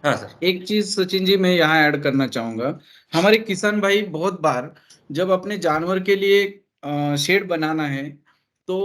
हाँ सर। एक चीज सचिन जी मैं यहाँ ऐड करना चाहूंगा। हमारे किसान भाई बहुत बार जब अपने जानवर के लिए शेड बनाना है तो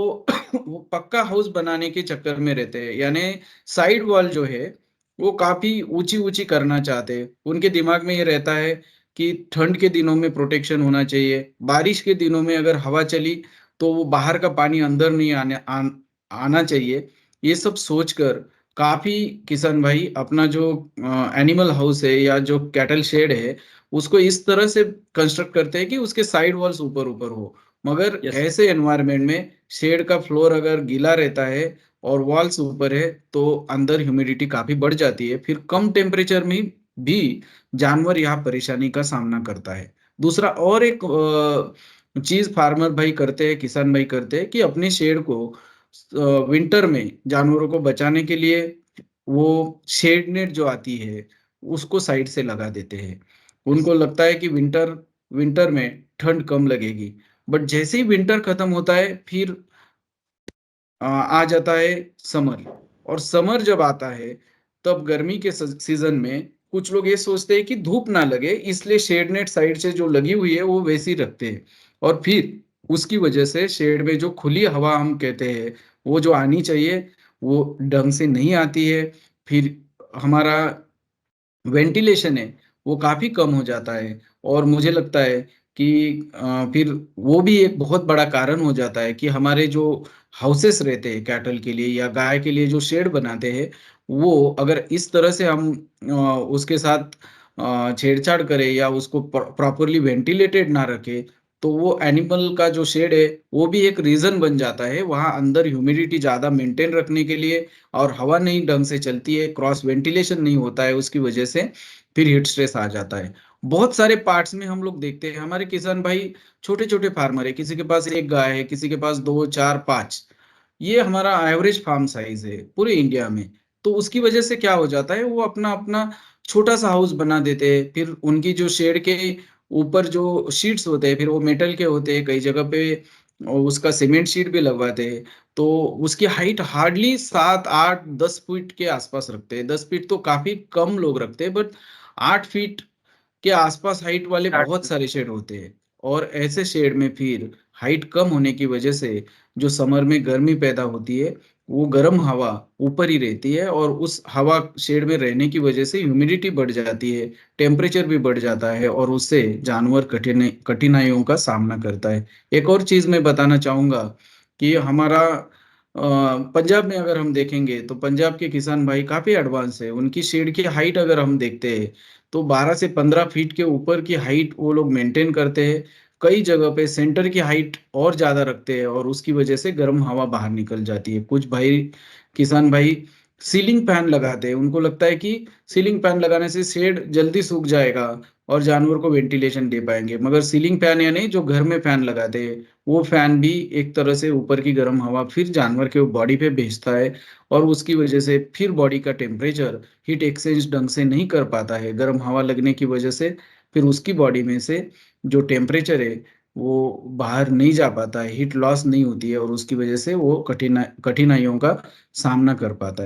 वो पक्का हाउस बनाने के चक्कर में रहते हैं, यानी साइड वॉल जो है वो काफी ऊंची ऊंची करना चाहते हैं। उनके दिमाग में ये रहता है कि ठंड के दिनों में प्रोटेक्शन होना चाहिए, बारिश के दिनों में अगर हवा चली तो वो बाहर का पानी अंदर नहीं आना चाहिए। ये सब सोचकर काफी किसान भाई अपना जो एनिमल हाउस है या जो कैटल शेड है उसको इस तरह से कंस्ट्रक्ट करते हैं कि उसके साइड वॉल्स ऊपर ऊपर हो। मगर यस सर। ऐसे एनवायरनमेंट में शेड का फ्लोर अगर गीला रहता है और वॉल्स ऊपर है तो अंदर ह्यूमिडिटी काफी बढ़ जाती है, फिर कम टेम्परेचर में भी जानवर यहाँ परेशानी का सामना करता है। दूसरा और एक चीज फार्मर भाई करते हैं, किसान भाई करते हैं कि अपने शेड को विंटर में जानवरों को बचाने के लिए वो शेड नेट जो आती है उसको साइड से लगा देते हैं। यस। उनको लगता है कि विंटर विंटर में ठंड कम लगेगी। बट जैसे ही विंटर खत्म होता है फिर आ जाता है समर। और समर जब आता है तब गर्मी के सीजन में कुछ लोग ये सोचते हैं कि धूप ना लगे इसलिए शेड नेट साइड से जो लगी हुई है वो वैसी रखते हैं। और फिर उसकी वजह से शेड में जो खुली हवा हम कहते हैं वो जो आनी चाहिए वो ढंग से नहीं आती है। फिर हमारा वेंटिलेशन है वो काफी कम हो जाता है। और मुझे लगता है कि फिर वो भी एक बहुत बड़ा कारण हो जाता है कि हमारे जो हाउसेस रहते हैं कैटल के लिए या गाय के लिए जो शेड बनाते हैं वो अगर इस तरह से हम उसके साथ छेड़छाड़ करें या उसको प्रॉपरली वेंटिलेटेड ना रखें तो वो एनिमल का जो शेड है वो भी एक रीजन बन जाता है वहां अंदर ह्यूमिडिटी ज्यादा मेंटेन रखने के लिए। और हवा नहीं ढंग से चलती है, क्रॉस वेंटिलेशन नहीं होता है, उसकी वजह से फिर हीट स्ट्रेस आ जाता है। बहुत सारे पार्ट्स में हम लोग देखते हैं हमारे किसान भाई छोटे छोटे फार्मर है, किसी के पास एक गाय है, किसी के पास दो चार पांच। ये हमारा एवरेज फार्म साइज है पूरे इंडिया में। तो उसकी वजह से क्या हो जाता है वो अपना अपना छोटा सा हाउस बना देते हैं। फिर उनकी जो शेड के ऊपर जो शीट्स होते हैं फिर वो मेटल के होते हैं कई जगह पे, और उसका सीमेंट शीट भी लगवाते हैं। तो उसकी हाइट हार्डली 7 8 10 फीट के आसपास रखते हैं। 10 फीट तो काफी कम लोग रखते हैं, बट 8 फीट के आसपास हाइट वाले स्टार्ट। बहुत सारे शेड होते हैं। और ऐसे शेड में फिर हाइट कम होने की वजह से जो समर में गर्मी पैदा होती है वो गर्म हवा ऊपर ही रहती है और उस हवा शेड में रहने की वजह से ह्यूमिडिटी बढ़ जाती है, टेम्परेचर भी बढ़ जाता है और उससे जानवर कठिनाइयों का सामना करता है। एक और चीज मैं बताना चाहूंगा कि हमारा पंजाब में अगर हम देखेंगे तो पंजाब के किसान भाई काफी एडवांस है। उनकी शेड की हाइट अगर हम देखते हैं तो 12 से 15 फीट के ऊपर की हाइट वो लोग मेंटेन करते हैं। कई जगह पे सेंटर की हाइट और ज्यादा रखते हैं और उसकी वजह से गर्म हवा बाहर निकल जाती है। कुछ भाई किसान भाई सीलिंग फैन लगाते हैं, उनको लगता है कि सीलिंग फैन लगाने से शेड जल्दी सूख जाएगा और जानवर को वेंटिलेशन दे पाएंगे। मगर सीलिंग फैन या नहीं, जो घर में फैन लगाते हैं वो फैन भी एक तरह से ऊपर की गर्म हवा फिर जानवर के बॉडी पे भेजता है और उसकी वजह से फिर बॉडी का टेम्परेचर हीट एक्सचेंज ढंग से नहीं कर पाता है। गर्म हवा लगने की वजह से फिर उसकी बॉडी में से जो टेम्परेचर है वो बाहर नहीं जा पाता है, हीट लॉस नहीं होती है और उसकी वजह से वो कठिनाइयों का सामना कर पाता है।